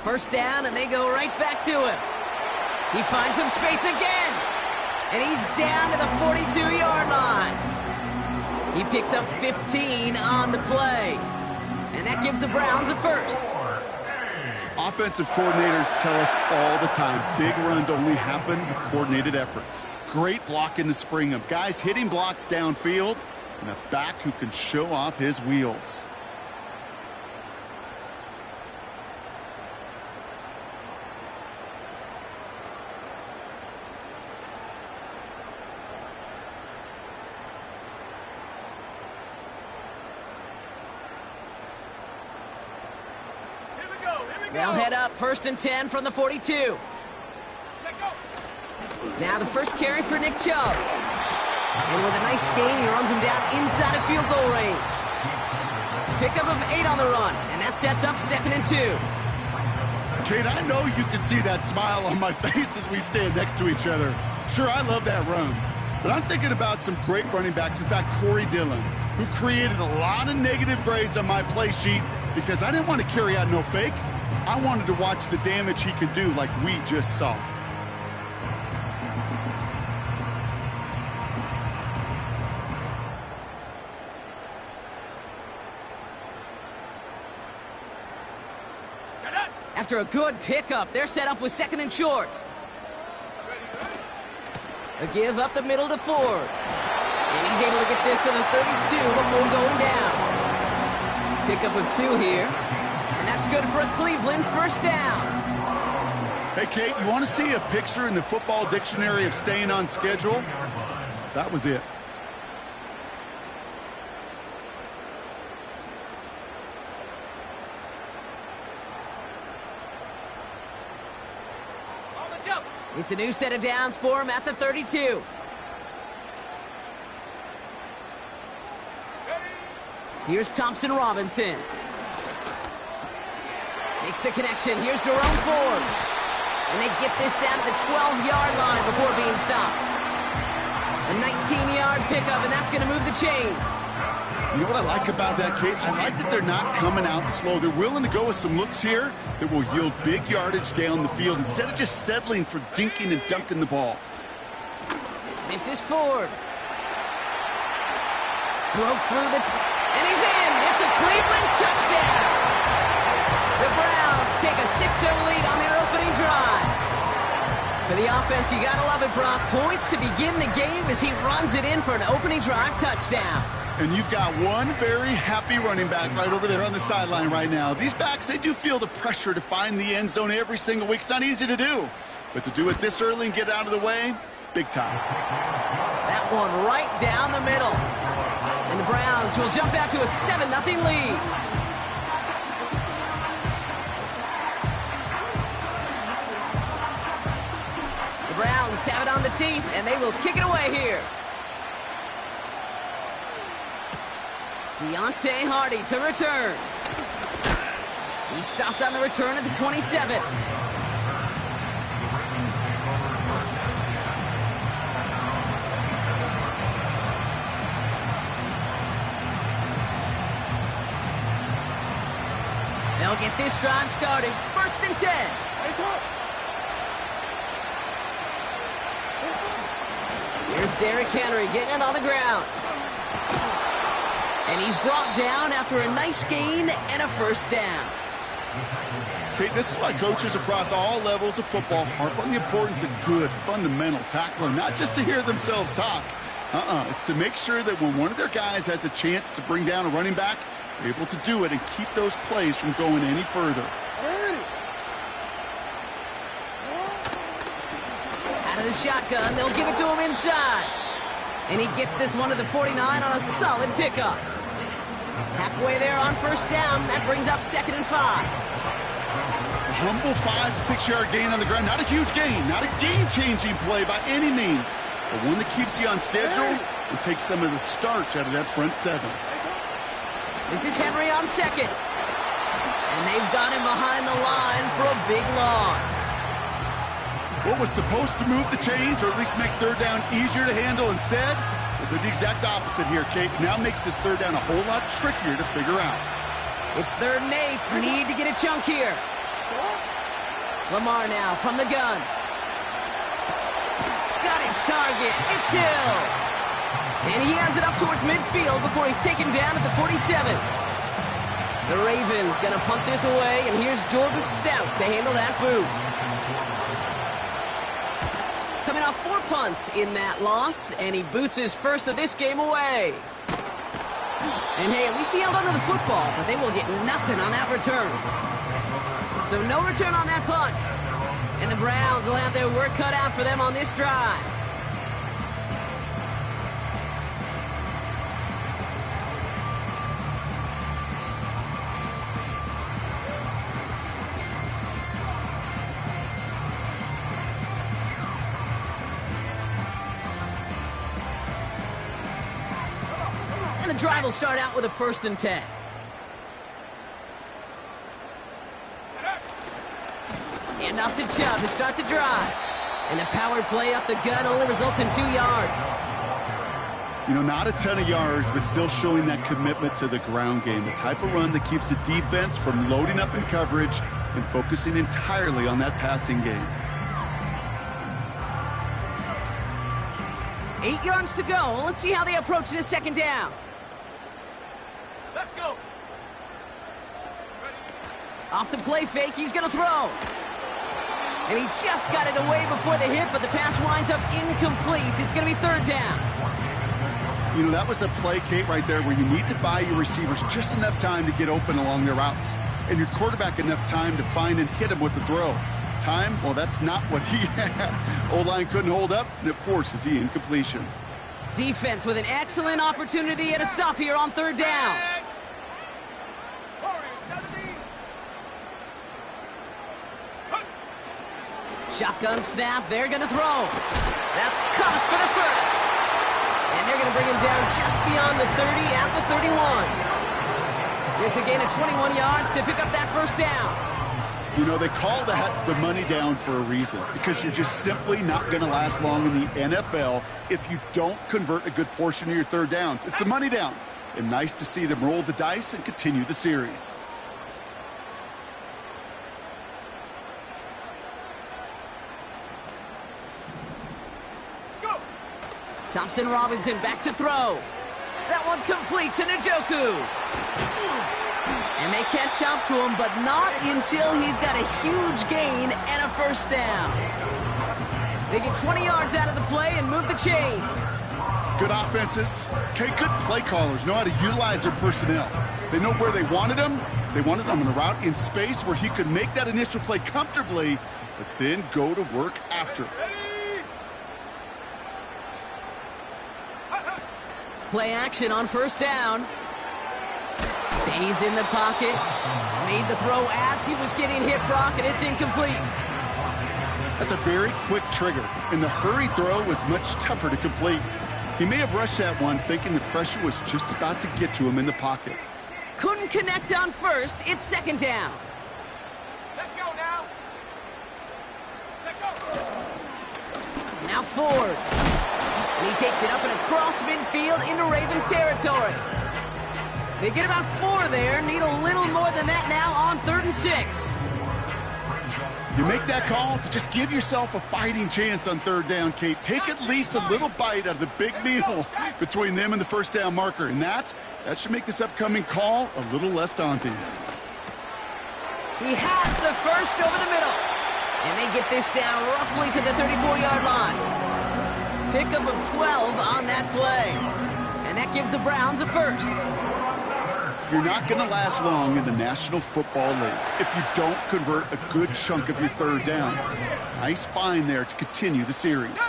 First down, and they go right back to him. He finds some space again. And he's down to the 42-yard line. He picks up 15 on the play. And that gives the Browns a first. Offensive coordinators tell us all the time, big runs only happen with coordinated efforts. Great blocking to spring them. Guys hitting blocks downfield, and a back who can show off his wheels. They'll head up 1st and 10 from the 42. Now the first carry for Nick Chubb. And with a nice gain, he runs him down inside of field goal range. Pickup of 8 on the run, and that sets up 2nd and 2. Kate, I know you can see that smile on my face as we stand next to each other. Sure, I love that run. But I'm thinking about some great running backs. In fact, Corey Dillon, who created a lot of negative grades on my play sheet because I didn't want to carry out no fake. I wanted to watch the damage he could do like we just saw. After a good pickup, they're set up with 2nd and short. A give up the middle to Ford. And he's able to get this to the 32 before going down. Pickup of 2 here. And that's good for a Cleveland first down. Hey, Kate, you want to see a picture in the football dictionary of staying on schedule? That was it. It's a new set of downs for him at the 32. Here's Thompson Robinson. Makes the connection. Here's Jerome Ford. And they get this down to the 12-yard line before being stopped. A 19-yard pickup, and that's going to move the chains. You know what I like about that, Kate? I like that they're not coming out slow. They're willing to go with some looks here that will yield big yardage down the field instead of just settling for dinking and dunking the ball. This is Ford. Broke through and he's in. It's a Cleveland touchdown. The Browns take a 6-0 lead on their opening drive. For the offense, you gotta love it, Brock. Points to begin the game as he runs it in for an opening drive touchdown. And you've got one very happy running back right over there on the sideline right now. These backs, they do feel the pressure to find the end zone every single week. It's not easy to do. But to do it this early and get out of the way, big time. That one right down the middle. And the Browns will jump out to a 7-0 lead. The Browns have it on the tee, and they will kick it away here. Deontay Hardy to return. He stopped on the return at the 27. They'll get this drive started. 1st and 10. Here's Derrick Henry getting it on the ground. And he's brought down after a nice gain and a first down. Okay, this is why coaches across all levels of football harp on the importance of good, fundamental tackling, not just to hear themselves talk. It's to make sure that when one of their guys has a chance to bring down a running back, they're able to do it and keep those plays from going any further. Out of the shotgun, they'll give it to him inside. And he gets this one to the 49 on a solid pickup. Halfway there on first down, that brings up 2nd and 5. A humble 5 to 6 yard gain on the ground. Not a huge gain, not a game-changing play by any means, but one that keeps you on schedule and takes some of the starch out of that front 7. This is Henry on 2nd. And they've got him behind the line for a big loss. What was supposed to move the chains, or at least make 3rd down easier to handle instead, well, did the exact opposite here, Kate. Now makes this 3rd down a whole lot trickier to figure out. It's 3rd and 8. Need to get a chunk here. Lamar now from the gun. Got his target. It's Hill. And he has it up towards midfield before he's taken down at the 47. The Ravens going to punt this away, and here's Jordan Stout to handle that boot. Coming off 4 punts in that loss, and he boots his first of this game away. And hey, at least he held onto the football, but they will get nothing on that return. So no return on that punt. And the Browns will have their work cut out for them on this drive. And the drive will start out with a 1st and 10. And off to Chubb to start the drive. And the power play up the gut only results in 2 yards. You know, not a ton of yards, but still showing that commitment to the ground game. The type of run that keeps the defense from loading up in coverage and focusing entirely on that passing game. 8 yards to go. Let's see how they approach this 2nd down. Let's go. Off the play fake, he's going to throw. And he just got it away before the hit, but the pass winds up incomplete. It's going to be 3rd down. You know, that was a play, Kate, right there where you need to buy your receivers just enough time to get open along their routes. And your quarterback enough time to find and hit him with the throw. Time, well, that's not what he had. O-line couldn't hold up, and it forces the incompletion. Defense with an excellent opportunity at a stop here on 3rd down. Shotgun snap, they're going to throw. That's caught for the 1st. And they're going to bring him down just beyond the 30 at the 31. It's a gain of 21 yards to pick up that 1st down. You know, they call that the money down for a reason, because you're just simply not going to last long in the NFL if you don't convert a good portion of your 3rd downs. It's the money down. And nice to see them roll the dice and continue the series. Thompson Robinson back to throw. That one complete to Njoku. And they catch up to him, but not until he's got a huge gain and a 1st down. They get 20 yards out of the play and move the chains. Good offenses. Okay, good play callers know how to utilize their personnel. They know where they wanted him. They wanted him on a route in space where he could make that initial play comfortably, but then go to work after. Play action on 1st down. Stays in the pocket. Made the throw as he was getting hit, Brock, and it's incomplete. That's a very quick trigger, and the hurried throw was much tougher to complete. He may have rushed that one thinking the pressure was just about to get to him in the pocket. Couldn't connect on 1st. It's 2nd down. Let's go now. Let's go. Now Ford. And he takes it up and across midfield into Ravens territory. They get about 4 there. Need a little more than that now on 3rd and 6. You make that call to just give yourself a fighting chance on 3rd down, Kate. Take at least a little bite out of the big meal between them and the 1st down marker. And that should make this upcoming call a little less daunting. He has the 1st over the middle. And they get this down roughly to the 34-yard line. Pickup of 12 on that play. And that gives the Browns a 1st. You're not going to last long in the National Football League if you don't convert a good chunk of your 3rd downs. Nice find there to continue the series.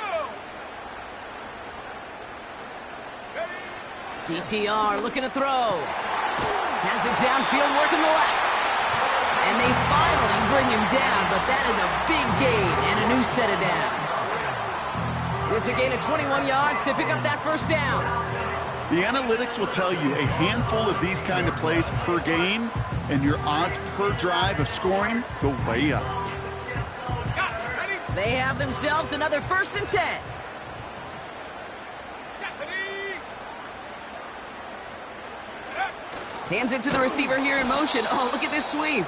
DTR looking to throw. Has it downfield working the left. And they finally bring him down, but that is a big gain and a new set of downs. It's a gain of 21 yards to pick up that 1st down. The analytics will tell you a handful of these kind of plays per game, and your odds per drive of scoring go way up. They have themselves another 1st and 10. Hands it to the receiver here in motion. Oh, look at this sweep.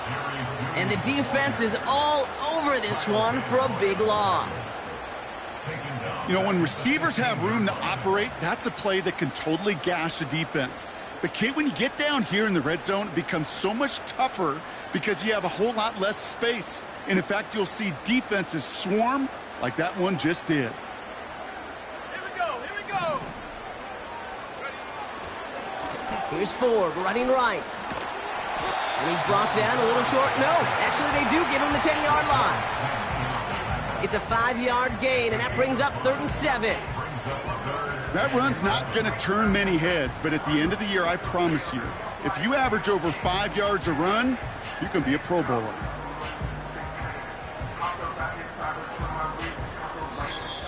And the defense is all over this one for a big loss. You know, when receivers have room to operate, that's a play that can totally gash a defense. But, Kate, when you get down here in the red zone, it becomes so much tougher because you have a whole lot less space. And, in fact, you'll see defenses swarm like that one just did. Here we go, here we go. Here's Ford running right. And he's brought down a little short. No, actually they do give him the 10-yard line. It's a 5-yard gain, and that brings up 3rd and 7. That run's not going to turn many heads, but at the end of the year, I promise you, if you average over 5 yards a run, you can be a Pro Bowler.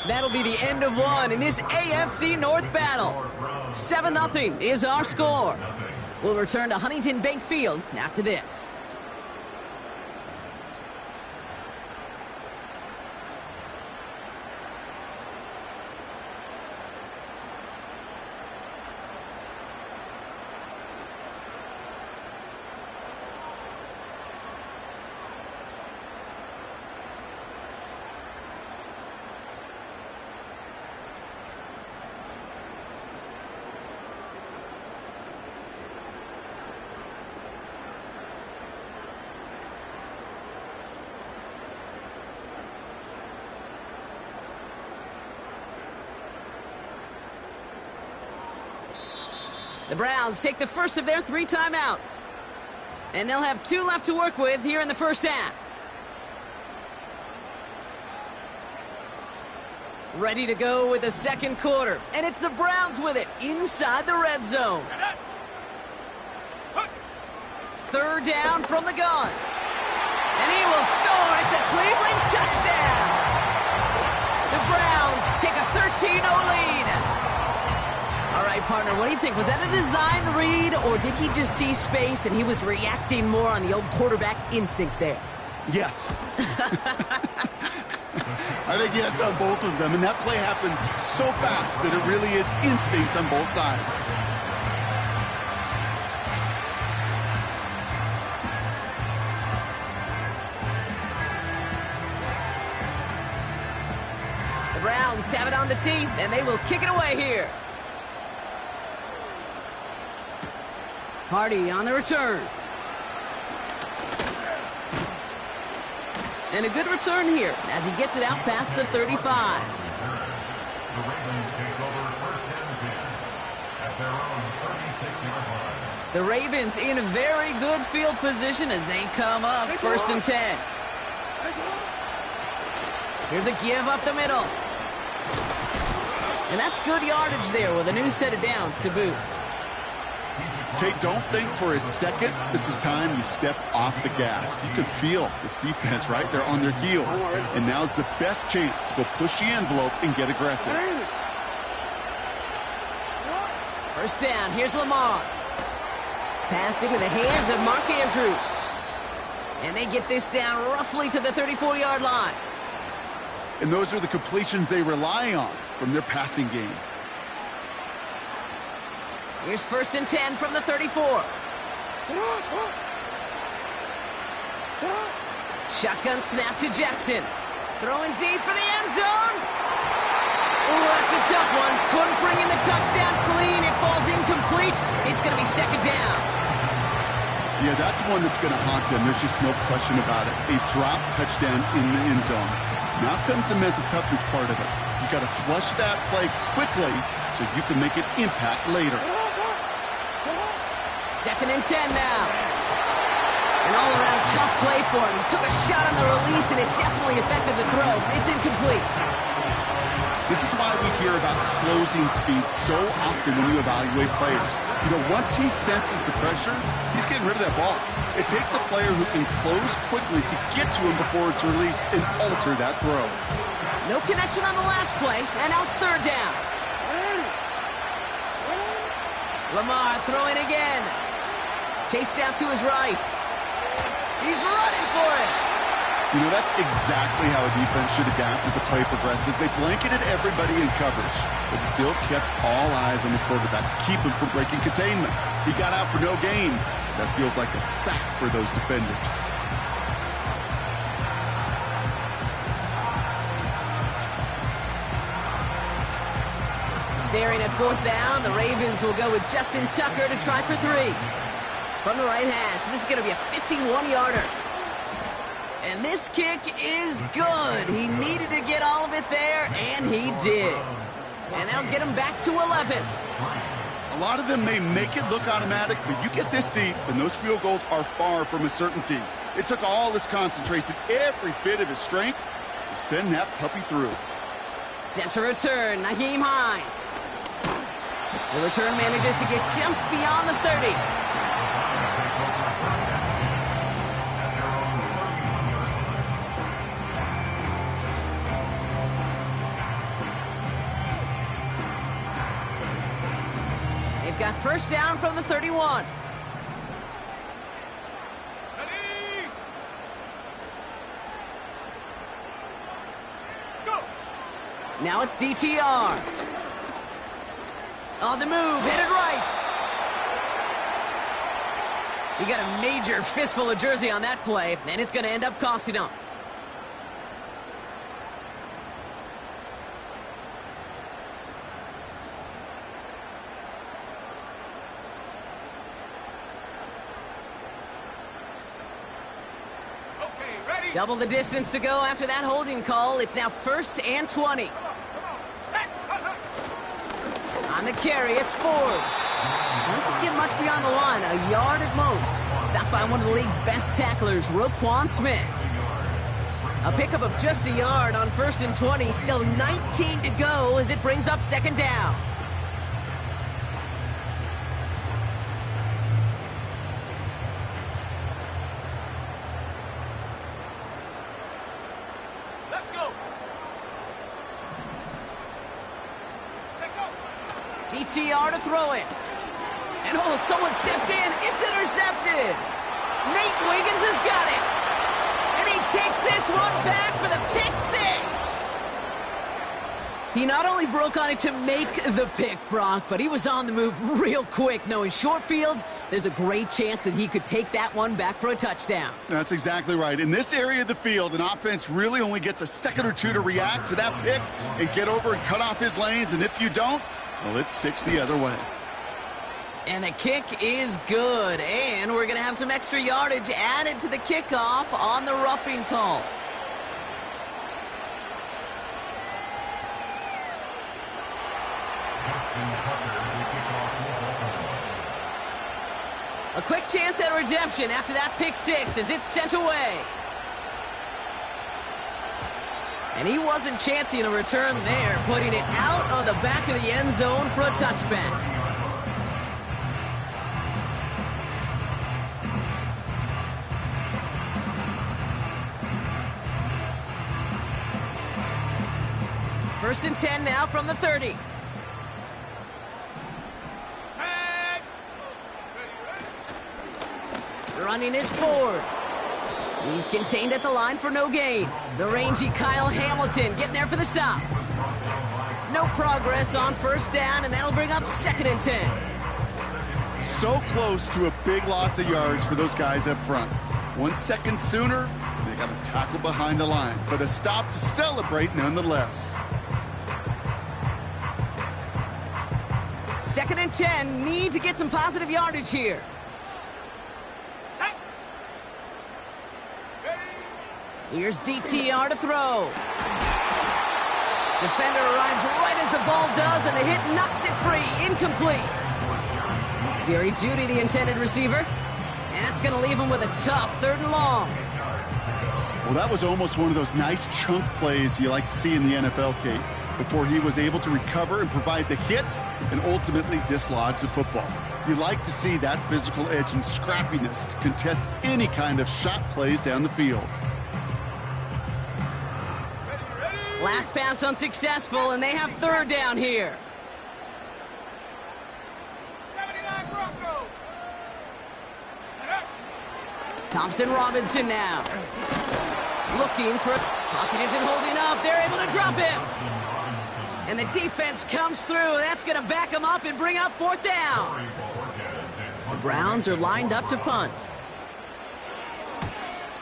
That'll be the end of one in this AFC North battle. 7-0 is our score. We'll return to Huntington Bank Field after this. The Browns take the first of their 3 timeouts. And they'll have 2 left to work with here in the first half. Ready to go with the second quarter. And it's the Browns with it inside the red zone. 3rd down from the gun. And he will score. It's a Cleveland touchdown. The Browns take a 13-0 lead. All right, partner, what do you think? Was that a design read, or did he just see space and he was reacting more on the old quarterback instinct there? Yes. I think yes on both of them, and that play happens so fast that it really is instincts on both sides. The Browns have it on the tee, and they will kick it away here. Hardy on the return. And a good return here as he gets it out past the 35. The Ravens take over first and 10 at their own 36-yard line. The Ravens in a very good field position as they come up 1st and 10. Here's a give up the middle. And that's good yardage there with a new set of downs to boot. Okay, don't think for a second this is time you step off the gas. You can feel this defense, right? They're on their heels. And now's the best chance to go push the envelope and get aggressive. 1st down, here's Jlamar. Pass into the hands of Mark Andrews. And they get this down roughly to the 34-yard line. And those are the completions they rely on from their passing game. Here's 1st and 10 from the 34. Shotgun snap to Jackson. Throwing deep for the end zone. Oh, that's a tough one. Couldn't bring in the touchdown clean. It falls incomplete. It's going to be 2nd down. Yeah, that's one that's going to haunt him. There's just no question about it. A drop touchdown in the end zone. Now comes the mental toughness part of it. You got to flush that play quickly so you can make an impact later. 2nd and 10 now. An all-around tough play for him. He took a shot on the release, and it definitely affected the throw. It's incomplete. This is why we hear about closing speed so often when you evaluate players. You know, once he senses the pressure, he's getting rid of that ball. It takes a player who can close quickly to get to him before it's released and alter that throw. No connection on the last play, and now it's 3rd down. Lamar throwing again. Chased out to his right. He's running for it. You know, that's exactly how a defense should adapt as the play progresses. They blanketed everybody in coverage, but still kept all eyes on the quarterback to keep him from breaking containment. He got out for no gain. That feels like a sack for those defenders. Staring at fourth down, the Ravens will go with Justin Tucker to try for 3. From the right hash, this is going to be a 51-yarder. And this kick is good. He needed to get all of it there, and he did. And that'll get him back to 11. A lot of them may make it look automatic, but you get this deep, and those field goals are far from a certainty. It took all his concentration, every bit of his strength, to send that puppy through. Center return, Nyheim Hines. The return manages to get just beyond the 30. They've got first down from the 31. Ready? Go! Now it's DTR. On the move, hit it right. He got a major fistful of jersey on that play, and it's going to end up costing him. Okay, ready? Double the distance to go after that holding call. It's now 1st and 20. Come on, set! On the carry, it's Ford. Doesn't get much beyond the line, a yard at most. Stopped by one of the league's best tacklers, Roquan Smith. A pickup of just a yard on 1st and 20. Still 19 to go as it brings up 2nd down. Let's go! Take go! DTR to throw it. And oh, someone stepped in. It's intercepted. Nate Wiggins has got it. And he takes this one back for the pick 6. He not only broke on it to make the pick, Brock, but he was on the move real quick, knowing short field, there's a great chance that he could take that one back for a touchdown. That's exactly right. In this area of the field, an offense really only gets a second or two to react to that pick and get over and cut off his lanes. And if you don't, well, it's 6 the other way. And the kick is good. And we're going to have some extra yardage added to the kickoff on the roughing call. A quick chance at redemption after that pick 6 as it's sent away. And he wasn't chancing a return there, putting it out of the back of the end zone for a touchback. First and 10 now from the 30. Set! Ready? Running is Ford. He's contained at the line for no gain. The rangy Kyle Hamilton getting there for the stop. No progress on first down, and that'll bring up 2nd and 10. So close to a big loss of yards for those guys up front. 1 second sooner, they got a tackle behind the line, but a stop to celebrate nonetheless. 2nd and 10, need to get some positive yardage here. Set! Ready? Here's DTR to throw. Defender arrives right as the ball does, and the hit knocks it free. Incomplete. Jerry Jeudy, the intended receiver. And that's going to leave him with a tough 3rd and long. Well, that was almost one of those nice chunk plays you like to see in the NFL, Kate, before he was able to recover and provide the hit and ultimately dislodge the football. You like to see that physical edge and scrappiness to contest any kind of shot plays down the field. Last pass unsuccessful, and they have 3rd down here. 79 Broncos! Thompson Robinson now. Looking for... Pocket isn't holding up. They're able to drop him. And the defense comes through. That's going to back him up and bring up 4th down. The Browns are lined up to punt.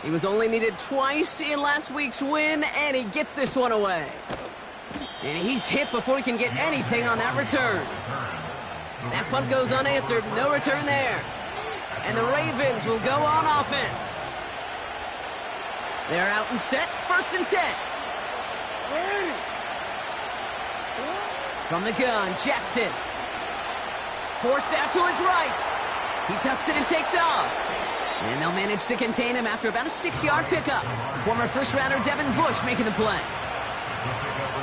He was only needed twice in last week's win, and he gets this one away. And he's hit before he can get anything on that return. That punt goes unanswered. No return there. And the Ravens will go on offense. They're out and set. 1st and 10. From the gun, Jackson. Forced out to his right. He tucks it and takes off. And they'll manage to contain him after about a 6-yard pickup. Former first-rounder Devin Bush making the play.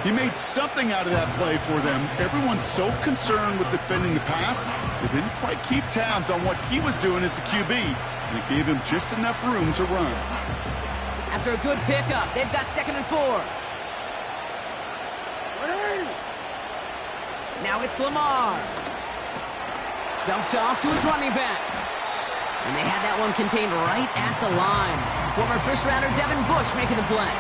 He made something out of that play for them. Everyone's so concerned with defending the pass, they didn't quite keep tabs on what he was doing as a QB. And it gave him just enough room to run. After a good pickup, they've got 2nd and 4. Now it's Lamar. Dumped off to his running back. And they had that one contained right at the line. Former first-rounder Devin Bush making the play.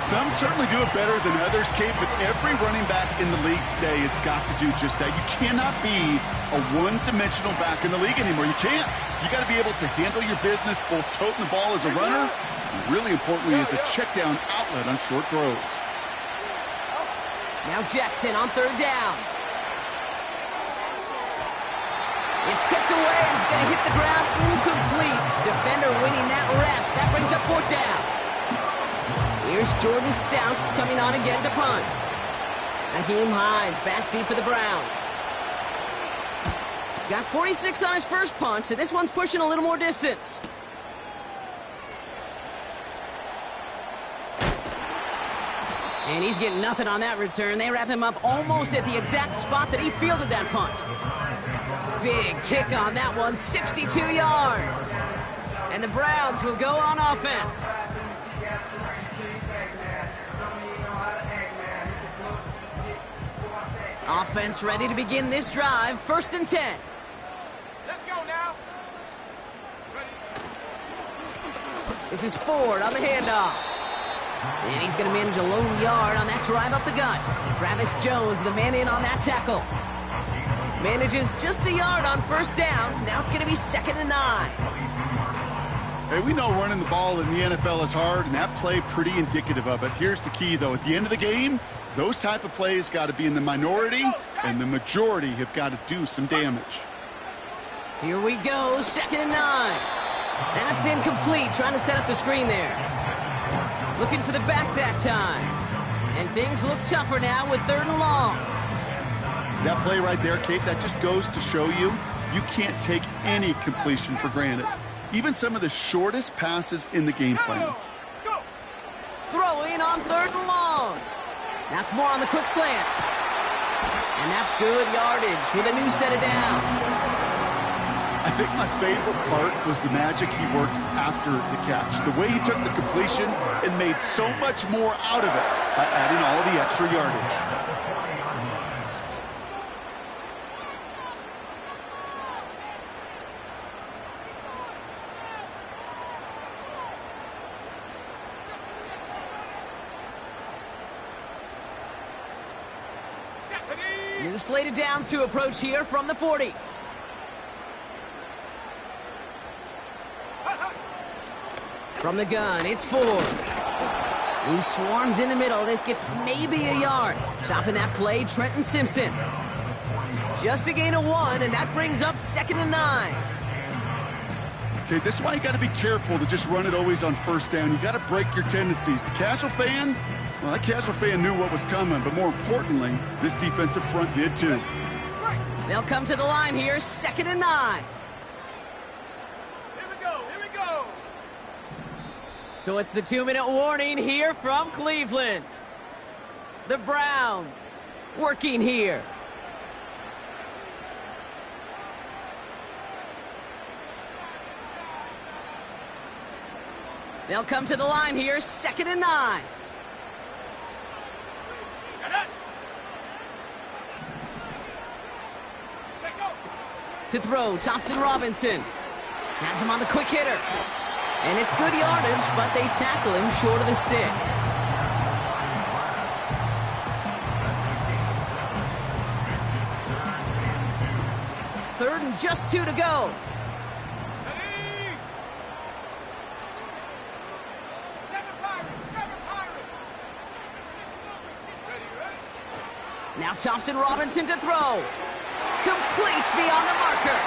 Some certainly do it better than others, Kate, but every running back in the league today has got to do just that. You cannot be a one-dimensional back in the league anymore. You can't. You got to be able to handle your business, both toting the ball as a runner, and really importantly as a check-down outlet on short throws. Now Jackson on 3rd down. It's tipped away and it's going to hit the ground incomplete. Defender winning that rep. That brings up 4th down. Here's Jordan Stouts coming on again to punt. Naheem Hines back deep for the Browns. Got 46 on his first punt, so this one's pushing a little more distance. And he's getting nothing on that return. They wrap him up almost at the exact spot that he fielded that punt. Big kick on that one, 62 yards. And the Browns will go on offense. Offense ready to begin this drive. 1st and 10. Let's go now. Ready. This is Ford on the handoff. And he's going to manage a low yard on that drive up the gut. Travis Jones, the man in on that tackle. Manages just a yard on 1st down. Now it's going to be 2nd and 9. Hey, we know running the ball in the NFL is hard, and that play pretty indicative of it. Here's the key, though. At the end of the game, those type of plays got to be in the minority, and the majority have got to do some damage. Here we go, 2nd and 9. That's incomplete, trying to set up the screen there. Looking for the back that time. And things look tougher now with 3rd and long. That play right there, Kate, that just goes to show you, you can't take any completion for granted. Even some of the shortest passes in the game plan. Throwing on 3rd and long. That's more on the quick slant. And that's good yardage with a new set of downs. I think my favorite part was the magic he worked after the catch. The way he took the completion and made so much more out of it by adding all of the extra yardage. New slated downs to approach here from the 40. From the gun, it's Ford. He swarms in the middle. This gets maybe a yard. Stopping that play, Trenton Simpson. Just a gain of 1, and that brings up 2nd and 9. Okay, this is why you got to be careful to just run it always on 1st down. You got to break your tendencies. The casual fan, well, that casual fan knew what was coming, but more importantly, this defensive front did too. They'll come to the line here, 2nd and 9. Here we go. Here we go. So it's the 2-minute warning here from Cleveland. The Browns working here. They'll come to the line here, 2nd and 9. To throw, Thompson Robinson. Has him on the quick hitter. And it's good yardage, but they tackle him short of the sticks. Third and just 2 to go. Now Thompson Robinson to throw. Completes beyond the marker.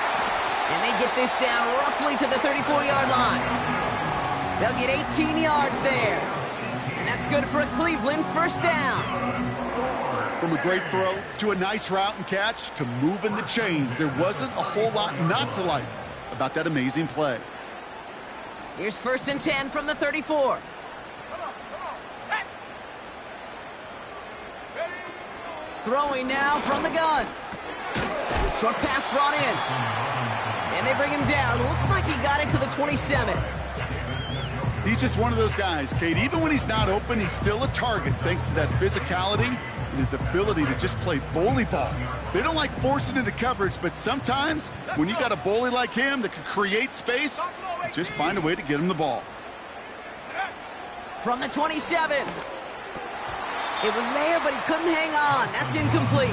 And they get this down roughly to the 34-yard line. They'll get 18 yards there. And that's good for a Cleveland first down. From a great throw to a nice route and catch to moving the chains, there wasn't a whole lot not to like about that amazing play. Here's 1st and 10 from the 34. Throwing now from the gun. Short pass brought in. And they bring him down. Looks like he got it to the 27. He's just one of those guys, Kate. Even when he's not open, he's still a target thanks to that physicality and his ability to just play bully ball. They don't like forcing into coverage, but sometimes when you got a bully like him that can create space, just find a way to get him the ball. From the 27. It was there, but he couldn't hang on. That's incomplete.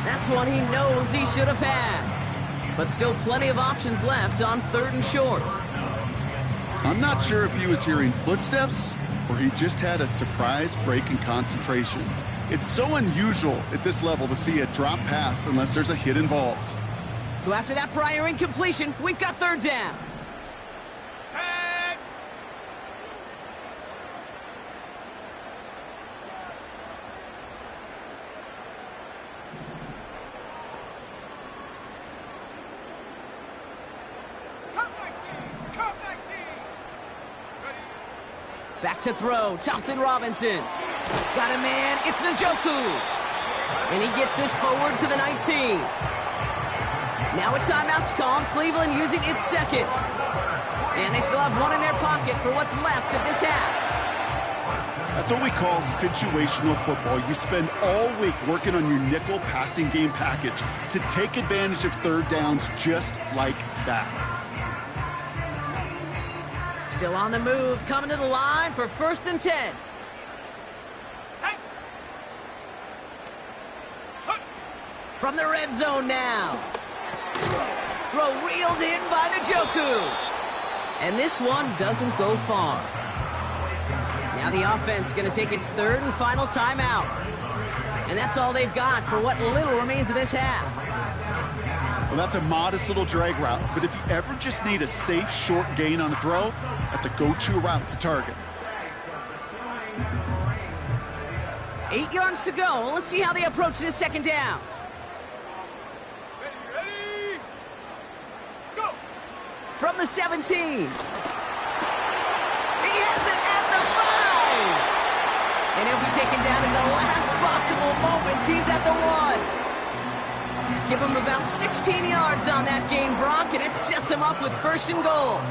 That's one he knows he should have had. But still plenty of options left on 3rd and short. I'm not sure if he was hearing footsteps or he just had a surprise break in concentration. It's so unusual at this level to see a drop pass unless there's a hit involved. So after that prior incompletion, we've got 3rd down. Back to throw, Thompson Robinson. Got a man, it's Njoku. And he gets this forward to the 19. Now a timeout's called, Cleveland using its 2nd. And they still have one in their pocket for what's left of this half. That's what we call situational football. You spend all week working on your nickel passing game package to take advantage of 3rd downs just like that. Still on the move, coming to the line for 1st and 10. From the red zone now. Throw reeled in by Njoku. And this one doesn't go far. Now the offense going to take its 3rd and final timeout. And that's all they've got for what little remains of this half. Well, that's a modest little drag route, but if you ever just need a safe short gain on a throw, that's a go-to route to target. 8 yards to go. Let's see how they approach this 2nd down. Ready? Go! From the 17. He has it at the 5. And he'll be taken down in the last possible moments. He's at the 1. Give him about 16 yards on that gain, Brock, and it sets him up with 1st and goal.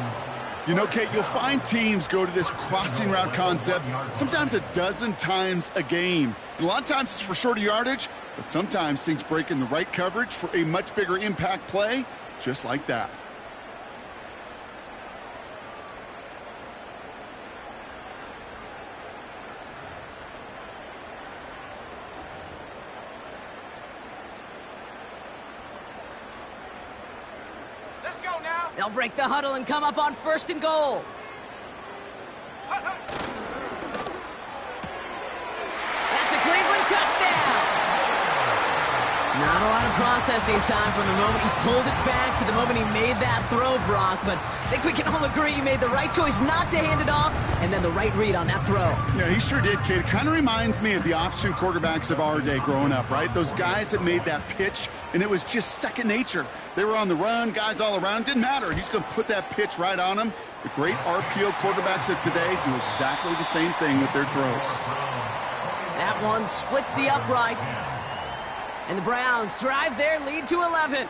You know, Kate, you'll find teams go to this crossing route concept sometimes a dozen times a game. And a lot of times it's for shorter yardage, but sometimes things break in the right coverage for a much bigger impact play, just like that. They'll break the huddle and come up on 1st and goal. That's a Cleveland touchdown. Not a lot of processing time from the moment he pulled it back to the moment he made that throw, Brock. But I think we can all agree he made the right choice not to hand it off and then the right read on that throw. Yeah, he sure did, kid. It kind of reminds me of the option quarterbacks of our day growing up, right? Those guys that made that pitch, and it was just second nature. They were on the run, guys all around. Didn't matter. He's going to put that pitch right on him. The great RPO quarterbacks of today do exactly the same thing with their throws. That one splits the uprights. And the Browns drive their lead to 11.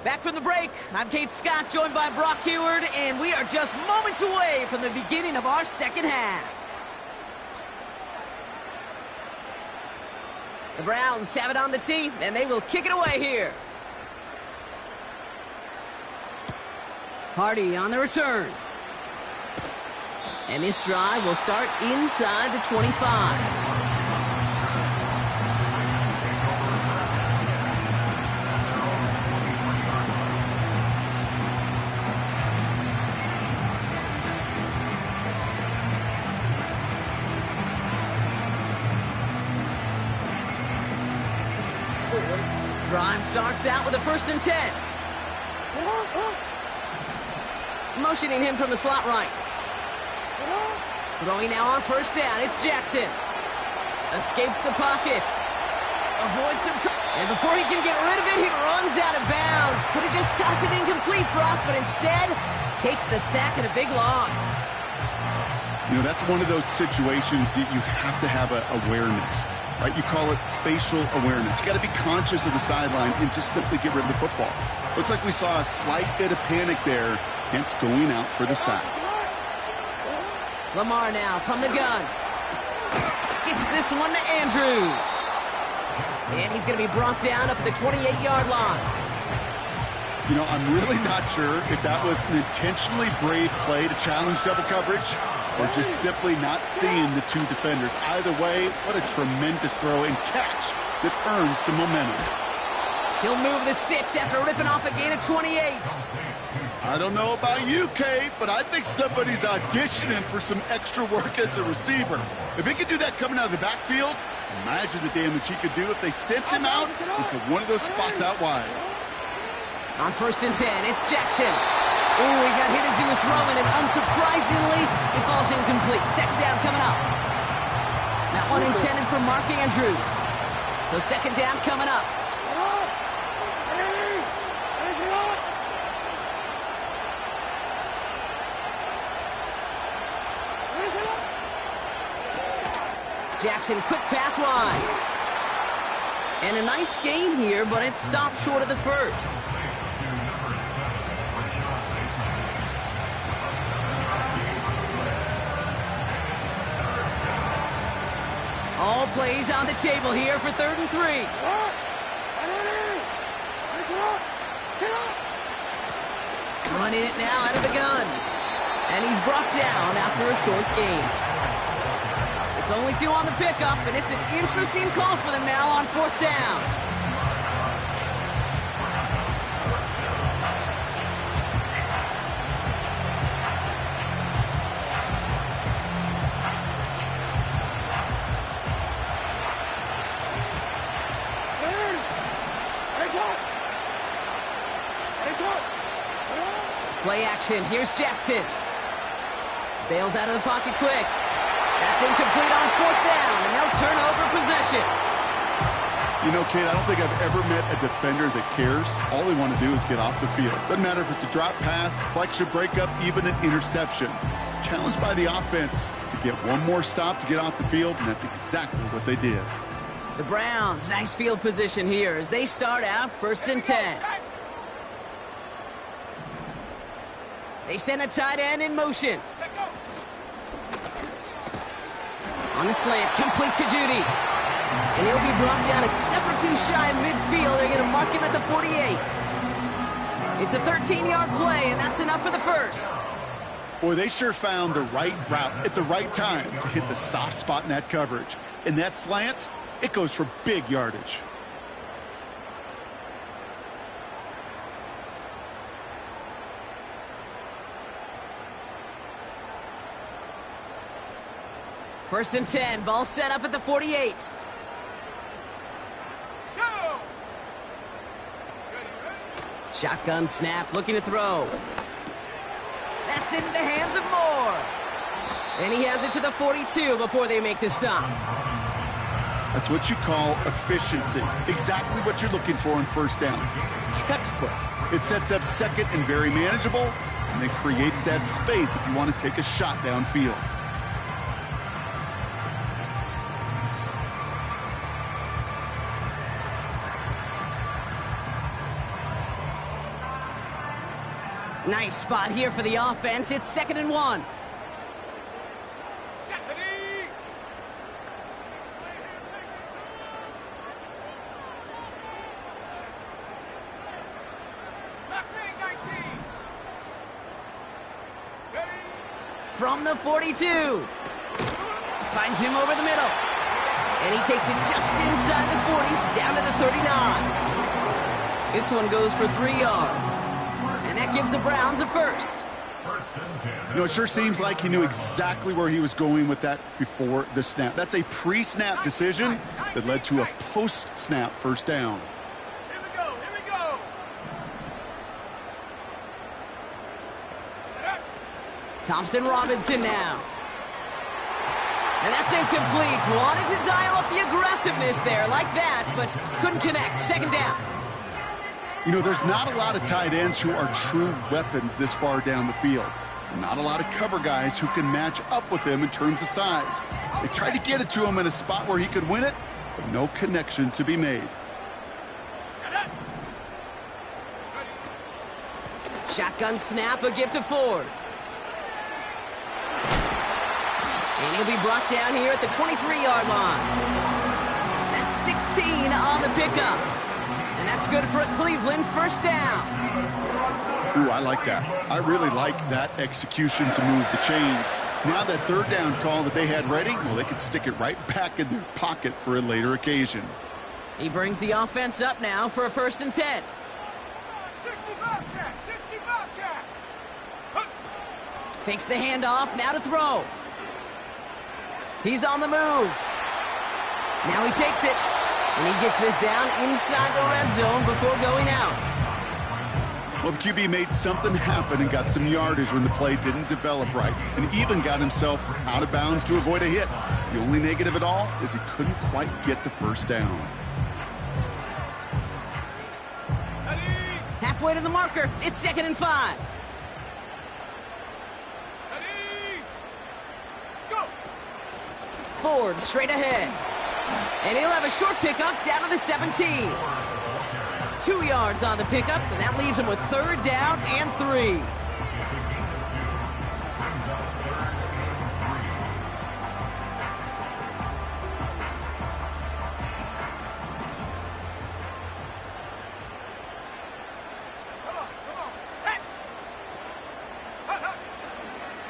Back from the break, I'm Kate Scott, joined by Brock Heward, and we are just moments away from the beginning of our 2nd half. The Browns have it on the tee, and they will kick it away here. Hardy on the return. And this drive will start inside the 25. Drive starts out with a 1st and 10. Motioning him from the slot right. Throwing now on 1st down. It's Jackson. Escapes the pocket. Avoids some trouble. And before he can get rid of it, he runs out of bounds. Could have just tossed it incomplete, Brock, but instead takes the sack and a big loss. You know, that's one of those situations that you have to have awareness. Right, you call it spatial awareness. You got to be conscious of the sideline and just simply get rid of the football. Looks like we saw a slight bit of panic there, hence going out for the sack. Jlamar now from the gun. Gets this one to Andrews. And he's going to be brought down up at the 28-yard line. You know, I'm really not sure if that was an intentionally brave play to challenge double coverage or just simply not seeing the two defenders. Either way, what a tremendous throw and catch that earns some momentum. He'll move the sticks after ripping off a gain of 28. I don't know about you, Kate, but I think somebody's auditioning for some extra work as a receiver. If he could do that coming out of the backfield, imagine the damage he could do if they sent him out into one of those spots out wide. On 1st and 10, it's Jackson. Ooh, he got hit as he was throwing, and unsurprisingly, it falls incomplete. 2nd down coming up. That one intended for Mark Andrews. So 2nd down coming up. Jackson, quick pass wide. And a nice game here, but it stopped short of the 1st. All plays on the table here for 3rd and 3. Running it now out of the gun. And he's brought down after a short gain. It's only 2 on the pickup, and it's an interesting call for them now on 4th down. Play action. Here's Jackson. Bails out of the pocket quick. That's incomplete on 4th down, and they'll turn over possession. You know, Kate, I don't think I've ever met a defender that cares. All they want to do is get off the field. Doesn't matter if it's a drop pass, deflection, breakup, even an interception. Challenged by the offense to get one more stop to get off the field, and that's exactly what they did. The Browns, nice field position here as they start out 1st and 10. They send a tight end in motion. On the slant, complete to Judy. And he'll be brought down a step or 2 shy of midfield. They're going to mark him at the 48. It's a 13-yard play, and that's enough for the 1st. Boy, they sure found the right route at the right time to hit the soft spot in that coverage. And that slant, it goes for big yardage. First and 10, ball set up at the 48. Go! Shotgun snap, looking to throw. That's into the hands of Moore. And he has it to the 42 before they make the stop. That's what you call efficiency. Exactly what you're looking for on 1st down. Textbook. It sets up 2nd and very manageable, and it creates that space if you want to take a shot downfield. Nice spot here for the offense. It's 2nd and 1. From the 42. Finds him over the middle. And he takes it just inside the 40, down to the 39. This one goes for 3 yards. And that gives the Browns a first. You know, it sure seems like he knew exactly where he was going with that before the snap. That's a pre-snap decision that led to a post-snap first down. Here we go, here we go. Thompson Robinson now. And that's incomplete. Wanted to dial up the aggressiveness there like that, but couldn't connect. Second down. You know, there's not a lot of tight ends who are true weapons this far down the field. Not a lot of cover guys who can match up with him in terms of size. They tried to get it to him in a spot where he could win it, but no connection to be made. Shotgun snap, a give to Ford. And he'll be brought down here at the 23-yard line. That's 16 on the pickup. And that's good for a Cleveland first down. Ooh, I like that. I really like that execution to move the chains. Now that third down call that they had ready, well, they could stick it right back in their pocket for a later occasion. He brings the offense up now for a 1st and 10. 60 Bobcat, 60 Bobcat. Fakes the handoff, now to throw. He's on the move. Now he takes it. And he gets this down inside the red zone before going out. Well, the QB made something happen and got some yardage when the play didn't develop right, and even got himself out of bounds to avoid a hit. The only negative at all is he couldn't quite get the first down. Halfway to the marker, it's 2nd and 5. Ready, go. Ford straight ahead. And he'll have a short pickup down to the 17. 2 yards on the pickup, and that leaves him with 3rd down and 3.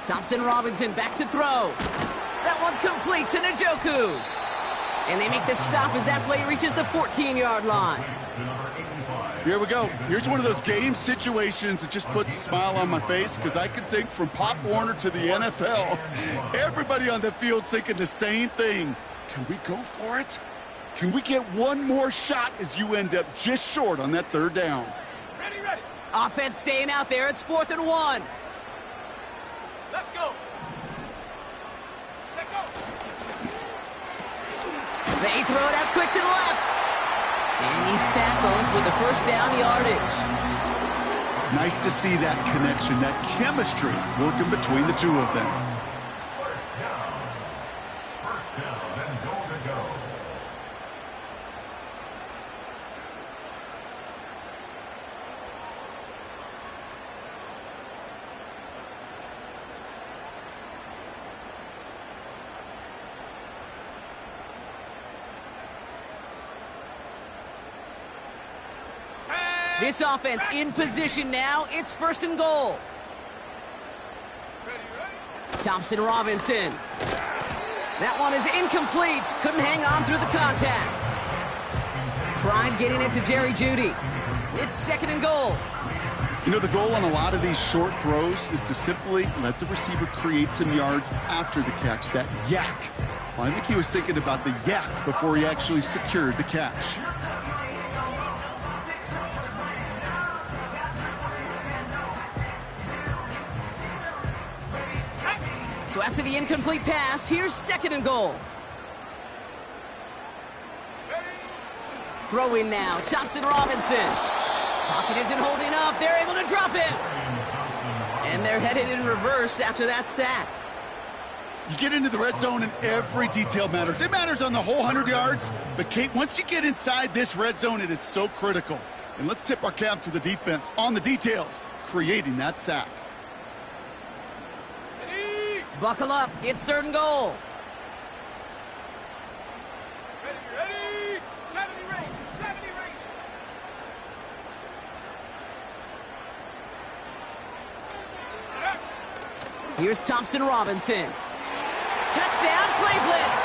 Thompson Robinson back to throw. That one complete to Njoku. And they make the stop as that play reaches the 14-yard line. Here we go. Here's one of those game situations that just puts a smile on my face, because I can think from Pop Warner to the NFL, everybody on the field's thinking the same thing. Can we go for it? Can we get one more shot as you end up just short on that third down? Ready, ready. Offense staying out there. It's 4th and 1. Let's go. Set go. They throw it out quick to the left. And he's tackled with the first down yardage. Nice to see that connection, that chemistry working between the two of them. First down and goal to go. This offense in position now. It's 1st and goal. Ready, ready. Thompson Robinson. That one is incomplete. Couldn't hang on through the contact. Tried getting it to Jerry Jeudy. It's 2nd and goal. You know, the goal on a lot of these short throws is to simply let the receiver create some yards after the catch, that yak. Well, I think he was thinking about the yak before he actually secured the catch. So after the incomplete pass, here's 2nd and goal. Throwing now, Thompson Robinson. Pocket isn't holding up. They're able to drop him. And they're headed in reverse after that sack. You get into the red zone and every detail matters. It matters on the whole 100 yards. But, Kate, once you get inside this red zone, it is so critical. And let's tip our cap to the defense on the details, creating that sack. Buckle up. It's 3rd and goal. Ready, ready. 70 range, 70 range. Here's Thompson Robinson. Touchdown, Cleveland!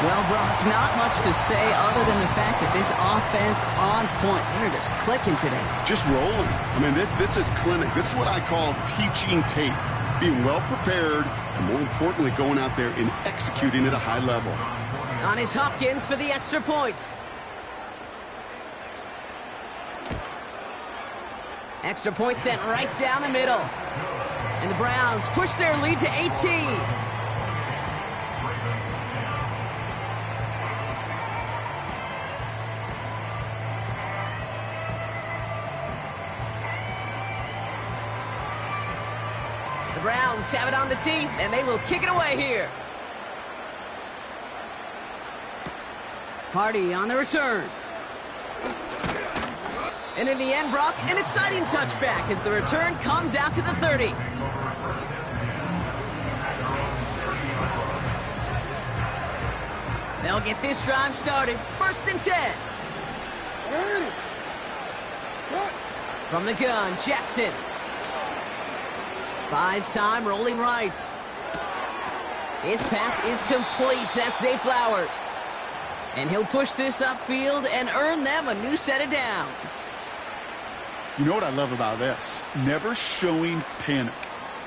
Well, Brock, not much to say other than the fact that this offense on point. They're just clicking today. Just rolling. I mean, this is clinic. This is what I call teaching tape. Being well prepared, and more importantly, going out there and executing at a high level. On his Hopkins for the extra point. Extra point sent right down the middle. And the Browns push their lead to 18. The Browns have it on the tee, and they will kick it away here. Hardy on the return. And in the end, Brock, an exciting touchback as the return comes out to the 30. They'll get this drive started. 1st and 10. From the gun, Jackson. Buys time, rolling right. His pass is complete. That's Zay Flowers. And he'll push this upfield and earn them a new set of downs. You know what I love about this? Never showing panic.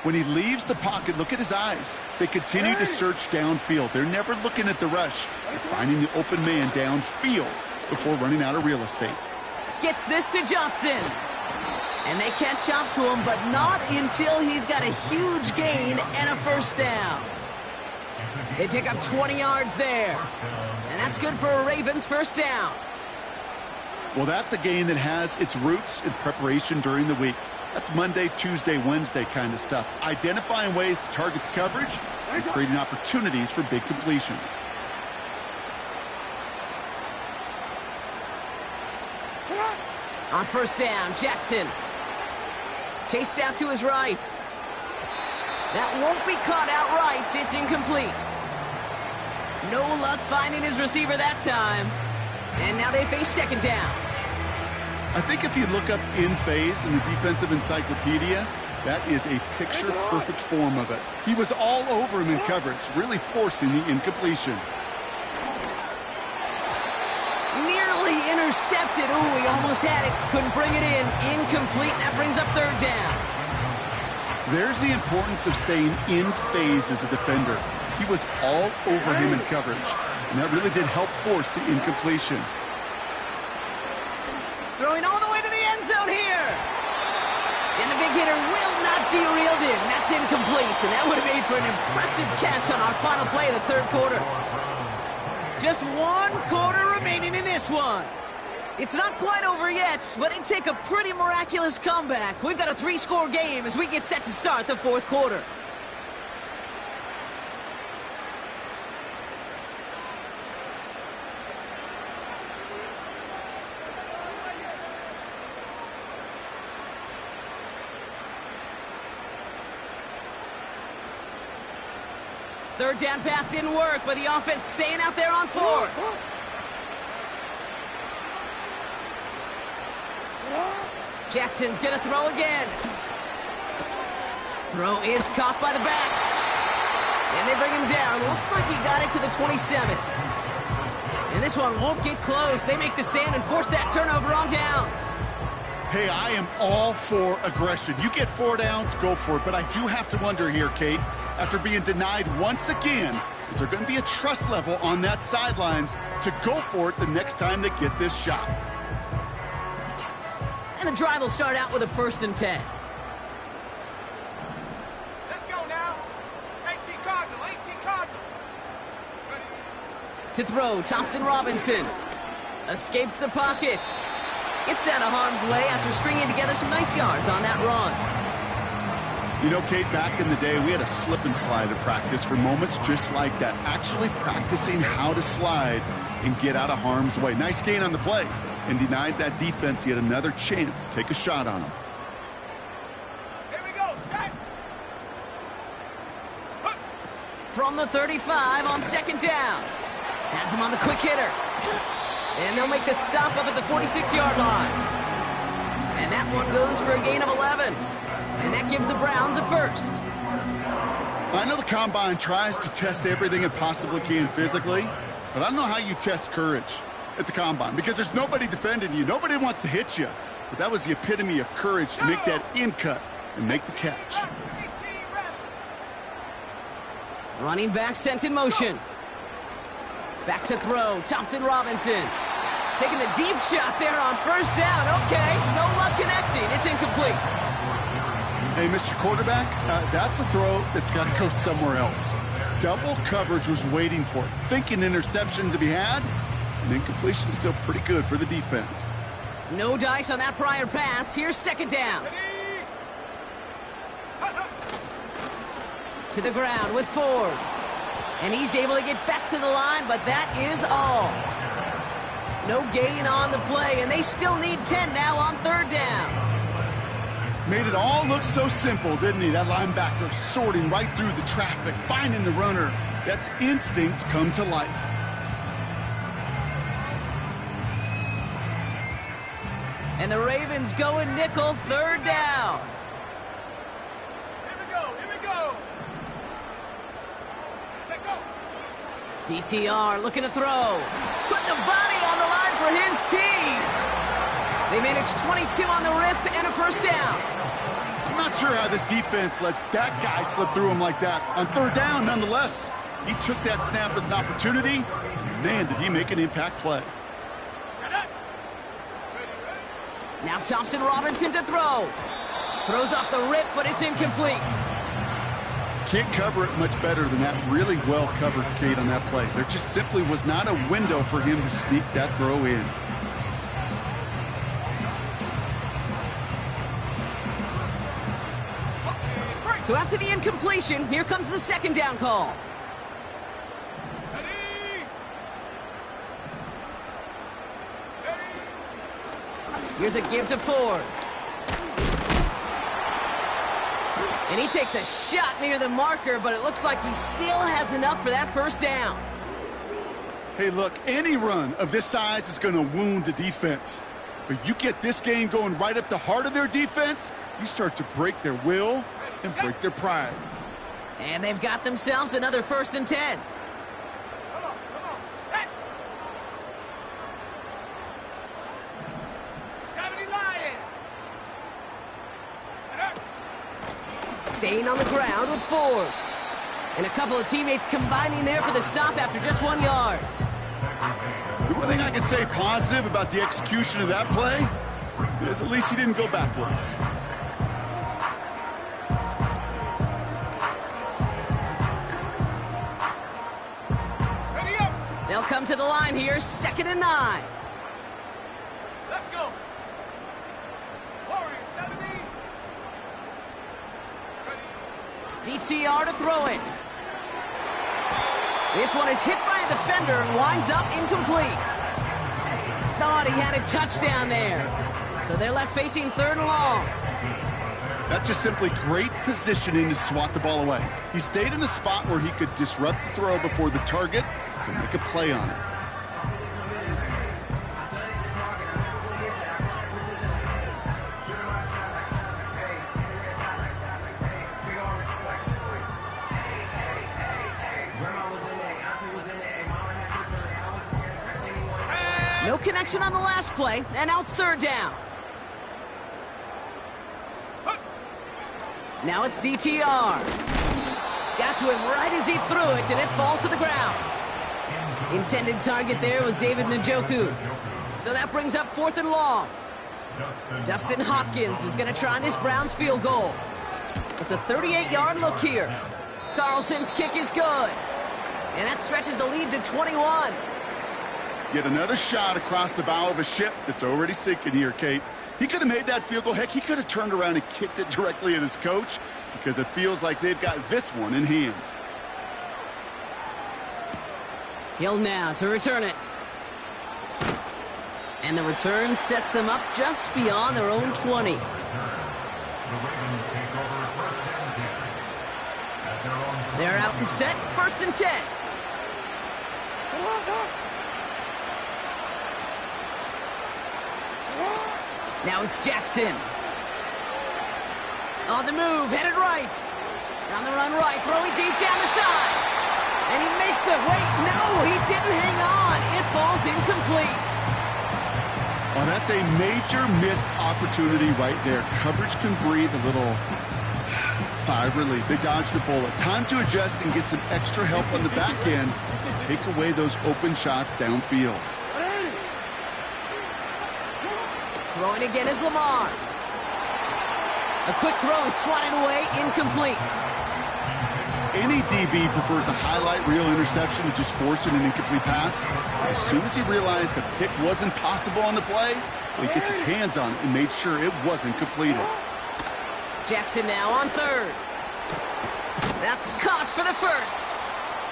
When he leaves the pocket, look at his eyes. They continue to search downfield. They're never looking at the rush. They're finding the open man downfield before running out of real estate. Gets this to Johnson. And they catch up to him, but not until he's got a huge gain and a 1st down. They pick up 20 yards there. And that's good for a Ravens 1st down. Well, that's a game that has its roots in preparation during the week. That's Monday, Tuesday, Wednesday kind of stuff. Identifying ways to target the coverage and creating opportunities for big completions. On 1st down, Jackson. Chased out to his right. That won't be caught outright. It's incomplete. No luck finding his receiver that time. And now they face 2nd down. I think if you look up in phase in the defensive encyclopedia, that is a picture-perfect form of it. He was all over him in coverage, really forcing the incompletion. Nearly intercepted. Ooh, he almost had it. Couldn't bring it in. Incomplete. That brings up 3rd down. There's the importance of staying in phase as a defender. He was all over him in coverage, and that really did help force the incompletion. Throwing all the way to the end zone here. And the big hitter will not be reeled in. That's incomplete, and that would have made for an impressive catch on our final play of the 3rd quarter. Just 1 quarter remaining in this one. It's not quite over yet, but it'd take a pretty miraculous comeback. We've got a 3-score game as we get set to start the 4th quarter. Third down pass didn't work, but the offense staying out there on 4th. Jackson's going to throw again. Throw is caught by the back. And they bring him down. Looks like he got it to the 27. And this one won't get close. They make the stand and force that turnover on downs. Hey, I am all for aggression. You get 4 downs, go for it. But I do have to wonder here, Kate, after being denied once again, is there going to be a trust level on that sidelines to go for it the next time they get this shot? And the drive will start out with a 1st and 10. Let's go now. 18 Cardinal, 18 Cardinal. To throw, Thompson Robinson. Escapes the pocket. Gets out of harm's way after stringing together some nice yards on that run. You know, Kate, back in the day, we had a slip and slide at practice for moments just like that. Actually practicing how to slide and get out of harm's way. Nice gain on the play. And denied that defense yet another chance to take a shot on him. Here we go, set. From the 35 on 2nd down. Has him on the quick hitter. And they'll make the stop up at the 46-yard line. And that one goes for a gain of 11. And that gives the Browns a first. I know the Combine tries to test everything it possibly can physically, but I don't know how you test courage at the Combine because there's nobody defending you. Nobody wants to hit you. But that was the epitome of courage to make that in cut and make the catch. Running back sent in motion. Back to throw, Thompson Robinson. Taking the deep shot there on first down. Okay, no luck connecting. It's incomplete. Hey, Mr. Quarterback, that's a throw that's got to go somewhere else. Double coverage was waiting for it. Thinking interception to be had, and incompletion still pretty good for the defense. No dice on that prior pass. Here's second down. To the ground with Ford. And he's able to get back to the line, but that is all. No gain on the play, and they still need 10 now on third down. Made it all look so simple, didn't he? That linebacker sorting right through the traffic, finding the runner. That's instincts come to life. And the Ravens go in nickel, third down. Here we go. Take go. DTR looking to throw. Put the body on the line for his team. They managed 22 on the rip and a first down. I'm not sure how this defense let that guy slip through him like that. On third down, nonetheless, he took that snap as an opportunity. Man, did he make an impact play. Now Thompson Robinson to throw. Throws off the rip, but it's incomplete. Can't cover it much better than that. Really well covered, Kate, on that play. There just simply was not a window for him to sneak that throw in. So after the incompletion, here comes the second down call. Here's a give to Ford. And he takes a shot near the marker, but it looks like he still has enough for that first down. Hey, look, any run of this size is going to wound the defense. But you get this game going right up the heart of their defense, you start to break their will and break their pride. And they've got themselves another 1st and 10. Come on, set. 70 Lion. Staying on the ground with Ford. And a couple of teammates combining there for the stop after just 1 yard. The one thing I can say positive about the execution of that play is at least he didn't go backwards. Ready up. They'll come to the line here, 2nd and 9. Let's go. Warrior 70. Ready. DTR to throw it. This one is hit by a defender and winds up incomplete. Thought he had a touchdown there. So they're left facing 3rd and long. That's just simply great positioning to swat the ball away. He stayed in a spot where he could disrupt the throw before the target and make a play on it. No connection on the last play, and now it's 3rd down. Now it's DTR. Got to him right as he threw it, and it falls to the ground. Intended target there was David Njoku. So that brings up 4th and long. Dustin Hopkins is going to try this Browns field goal. It's a 38-yard look here. Carlson's kick is good. And that stretches the lead to 21. Yet another shot across the bow of a ship that's already sinking here, Kate. He could have made that field goal. Heck, he could have turned around and kicked it directly at his coach because it feels like they've got this one in hand. Hill now to return it. And the return sets them up just beyond their own 20. They're out and set, 1st and 10. Now it's Jackson. On the move, headed right. On the run right, throwing deep down the side. And he makes the wait. No, he didn't hang on. It falls incomplete. Oh, that's a major missed opportunity right there. Coverage can breathe a little sigh of relief. They dodged a bullet. Time to adjust and get some extra help on the back end to take away those open shots downfield. Throwing again is Jlamar. A quick throw is swatted away, incomplete. Any DB prefers a highlight reel interception to just forcing an incomplete pass. As soon as he realized a pick wasn't possible on the play, he gets his hands on it and made sure it wasn't completed. Jackson now on third. That's caught for the first.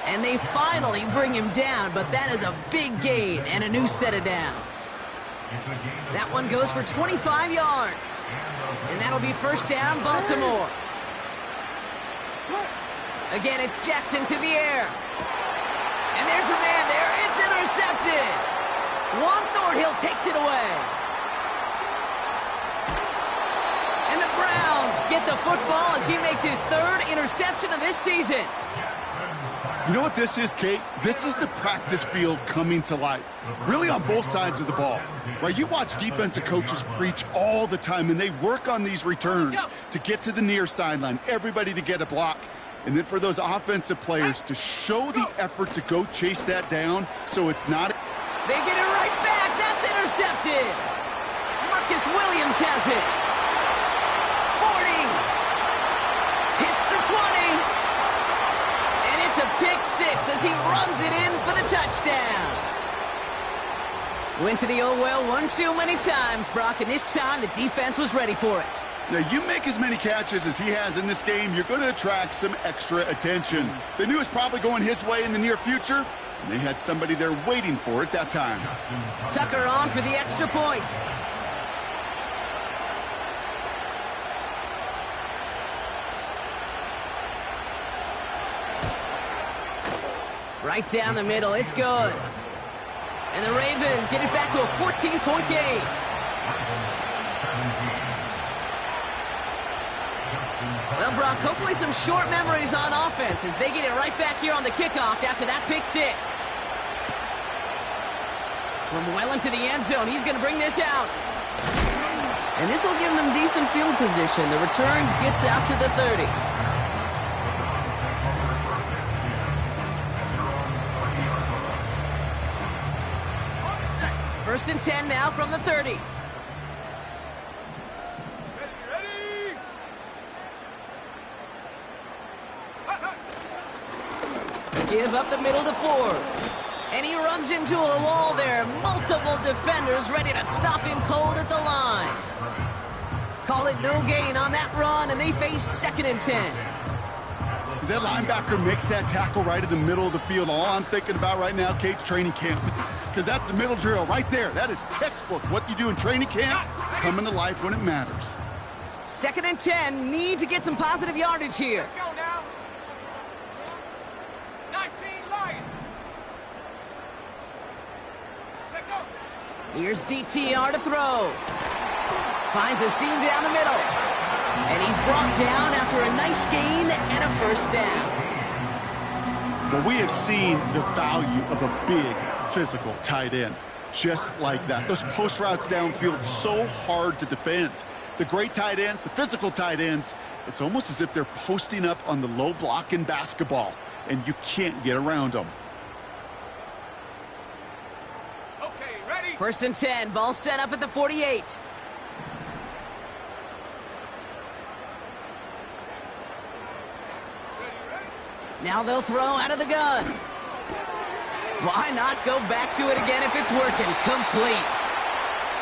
And they finally bring him down, but that is a big gain and a new set of downs. That one goes for 25 yards. And that'll be first down, Baltimore. Again, it's Jackson to the air. And there's a man there. It's intercepted. Juan Thornhill takes it away. And the Browns get the football as he makes his third interception of this season. You know what this is, Kate? This is the practice field coming to life. Really on both sides of the ball. Right? You watch defensive coaches preach all the time, and they work on these returns to get to the near sideline, everybody to get a block. And then for those offensive players to show the effort to go chase that down so it's not... They get it right back. That's intercepted. Marcus Williams has it. 40. Hits the 20. And it's a pick six as he runs it in for the touchdown. Went to the oh well one too many times, Brock, and this time the defense was ready for it. Now, you make as many catches as he has in this game, you're going to attract some extra attention. They knew it was probably going his way in the near future, and they had somebody there waiting for it that time. Tucker on for the extra point. Right down the middle, it's good. And the Ravens get it back to a 14-point game. Well, Brock, hopefully some short memories on offense as they get it right back here on the kickoff after that pick six. From well into the end zone, he's going to bring this out. And this will give them decent field position. The return gets out to the 30. First and 10 now from the 30. Give up the middle to Ford. And he runs into a wall there. Multiple defenders ready to stop him cold at the line. Call it no gain on that run, and they face second and 10. As that linebacker makes that tackle right in the middle of the field, all I'm thinking about right now, Kate's training camp. Because that's the middle drill right there. That is textbook. What you do in training camp, coming to life when it matters. Second and 10. Need to get some positive yardage here. Let's go now. 19 Lions. Check go. Here's DTR to throw. Finds a seam down the middle. And he's brought down after a nice gain and a first down. Well, we have seen the value of a big physical tight end. Just like that. Those post routes downfield, so hard to defend. The great tight ends, the physical tight ends, it's almost as if they're posting up on the low block in basketball, and you can't get around them. Okay, ready? First and 10. Ball set up at the 48. Now they'll throw out of the gun. Why not go back to it again if it's working? Complete.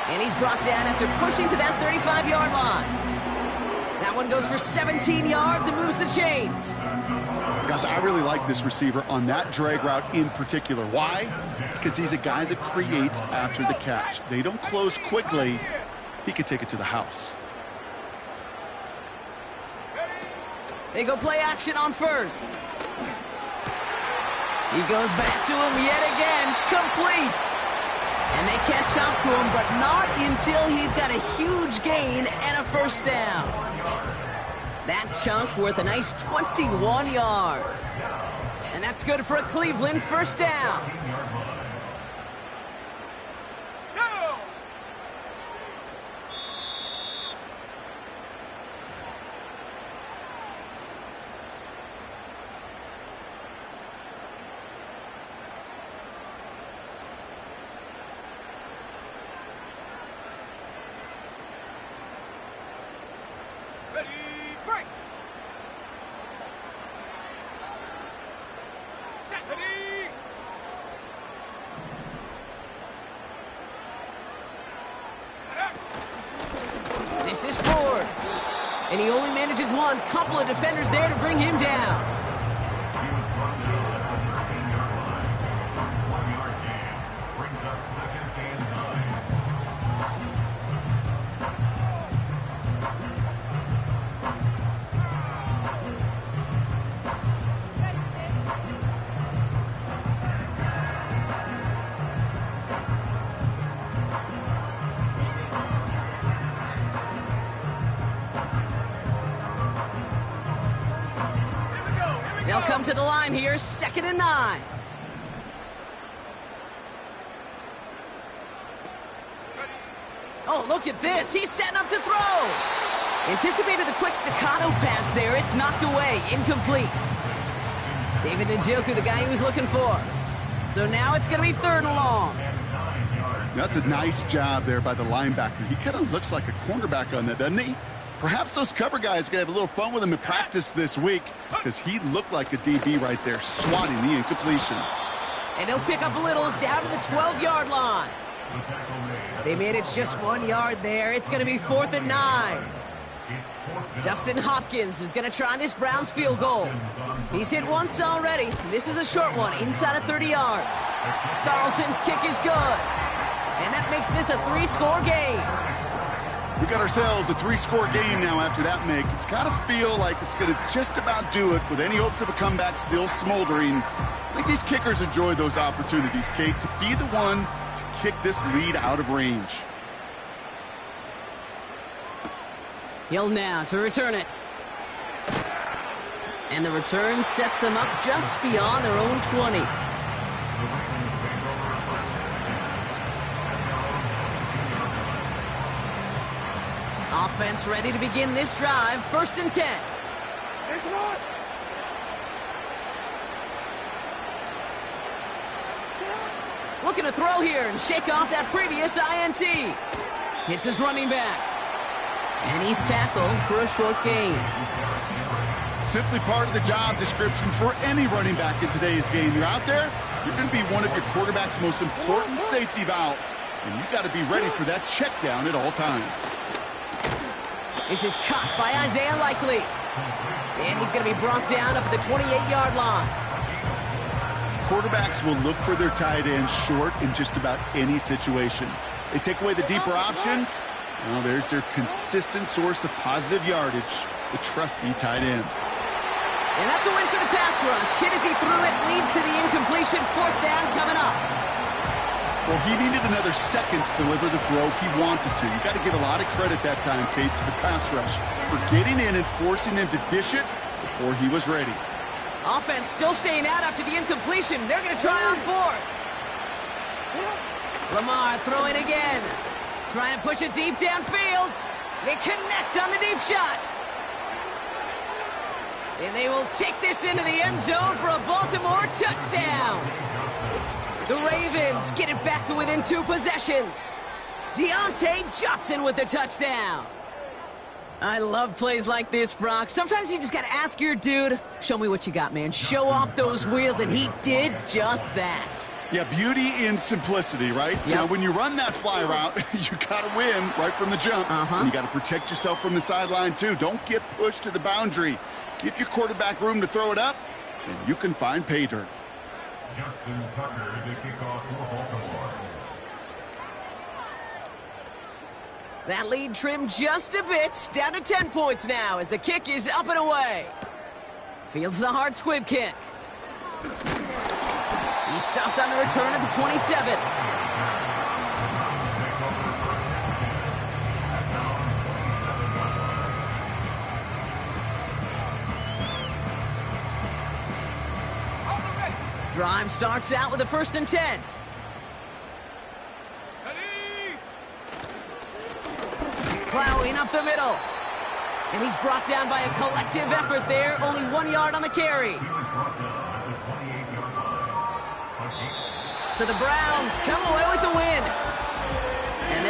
And he's brought down after pushing to that 35-yard line. That one goes for 17 yards and moves the chains. Guys, I really like this receiver on that drag route in particular. Why? Because he's a guy that creates after the catch. They don't close quickly. He could take it to the house. They go play action on first. He goes back to him yet again. Complete. And they catch up to him, but not until he's got a huge gain and a first down. That chunk worth a nice 21 yards. And that's good for a Cleveland first down. Go! Ready, break! Set, ready! This is Ford. And he only manages one. Couple of defenders there to bring him down. He was brought down at the 13-yard line. 1-yard gain brings up 2nd and 9. They'll come to the line here, 2nd and 9. Oh, look at this. He's setting up to throw. Anticipated the quick staccato pass there. It's knocked away. Incomplete. David Njoku, the guy he was looking for. So now it's going to be 3rd and long. That's a nice job there by the linebacker. He kind of looks like a cornerback on that, doesn't he? Perhaps those cover guys are going to have a little fun with him in practice this week because he looked like a DB right there, swatting the incompletion. And he'll pick up a little down to the 12-yard line. They managed just 1 yard there. It's going to be 4th and 9. Dustin Hopkins is going to try this Browns field goal. He's hit once already. This is a short one, inside of 30 yards. Carlson's kick is good. And that makes this a 3-score game. We got ourselves a 3-score game now after that make. It's got to feel like it's going to just about do it with any hopes of a comeback still smoldering. I think these kickers enjoy those opportunities, Kate, to be the one to kick this lead out of range. Hill now to return it. And the return sets them up just beyond their own 20. Offense ready to begin this drive. 1st and 10. Looking to throw here and shake off that previous INT. Hits his running back. And he's tackled for a short gain. Simply part of the job description for any running back in today's game. You're out there, you're going to be one of your quarterback's most important safety valves. And you've got to be ready for that check down at all times. This is caught by Isaiah Likely. And he's going to be brought down up at the 28-yard line. Quarterbacks will look for their tight end short in just about any situation. They take away the deeper options. Well, there's their consistent source of positive yardage, the trusty tight end. And that's a win for the pass rush. Hit as he threw it, leads to the incompletion. 4th down coming up. Well, he needed another second to deliver the throw he wanted to. You got to give a lot of credit that time, Kate, to the pass rush for getting in and forcing him to dish it before he was ready. Offense still staying out after the incompletion. They're going to try on 4th. Jlamar throwing again. Trying to push it deep downfield. They connect on the deep shot. And they will take this into the end zone for a Baltimore touchdown. The Ravens get it back to within 2 possessions. Deontay Johnson with the touchdown. I love plays like this, Brock. Sometimes you just got to ask your dude, show me what you got, man. Show off those wheels, and he did just that. Yeah, beauty in simplicity, right? Yep. You know, when you run that fly route, you got to win right from the jump. And you got to protect yourself from the sideline, too. Don't get pushed to the boundary. Give your quarterback room to throw it up, and you can find pay dirt. Justin Tucker to kick off for Baltimore. That lead trimmed just a bit, down to 10 points now as the kick is up and away. Fields the hard squib kick. He stopped on the return at the 27. Drive starts out with a 1st and 10. Ready? Plowing up the middle. And he's brought down by a collective effort there. Only 1 yard on the carry. He was brought down at the 28-yard line. So the Browns come away with the win. And they're